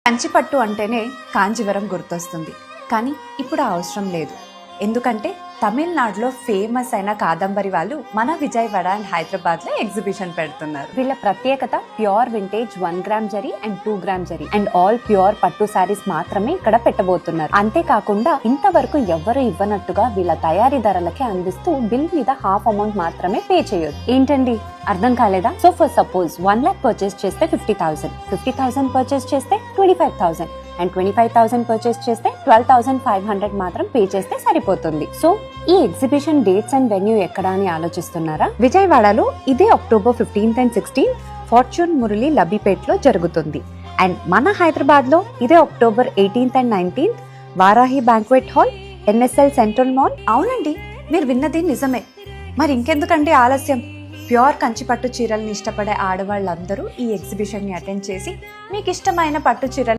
కంచిపట్టు అంటేనే కాంజీవరం గుర్తొస్తుంది. కానీ ఇప్పుడు ఆ అవసరం లేదు. ఎందుకంటే తమిళనాడులో ఫేమస్ అయిన కాదంబరి వాళ్ళు మన విజయవాడ అండ్ హైదరాబాద్లో ఎగ్జిబిషన్ పెడుతున్నారు. వీళ్ళ ప్రత్యేకత pure vintage 1 gram zari and 2 gram zari and all pure పట్టు శారీస్ మాత్రమే ఇక్కడ పెట్టబోతున్నారు. అంతేకాకుండా ఇంతవరకు ఎవ్వరు ఇవ్వనట్టుగా వీళ్ళ తయారీ ధరలకే అందిస్తూ బిల్ మీద హాఫ్ అమౌంట్ మాత్రమే పే చేయొచ్చు. ఏంటండి అర్థం కాలేదా? So for suppose 1 lakh purchase చేస్తే 50,000, 50,000 పర్చేస్ చేస్తే 25,000 అండ్ 25,000 పర్చేస్ చేస్తే 12,500 మాత్రం పే చేస్తే సరిపోతుంది. సో ఈ ఎగ్జిబిషన్ డేట్స్ అండ్ వెన్యూ ఎక్కడ అని ఆలోచిస్తున్నారా? విజయవాడలో ఇదే October 15th and 16th fortune Murali లబ్బిపేట్లో జరుగుతుంది. అండ్ మన హైదరాబాద్లో ఇదే October 18th and 19th Varahi banquet hall, NSL central mall. అవునండి, మీరు విన్నది నిజమే. మరి ఇంకెందుకంటే ఆలస్యం? ప్యూర్ కంచిపట్టు చీరల్ని ఇష్టపడే ఆడవాళ్ళందరూ ఈ ఎగ్జిబిషన్ని అటెండ్ చేసి మీకు ఇష్టమైన పట్టు చీరలు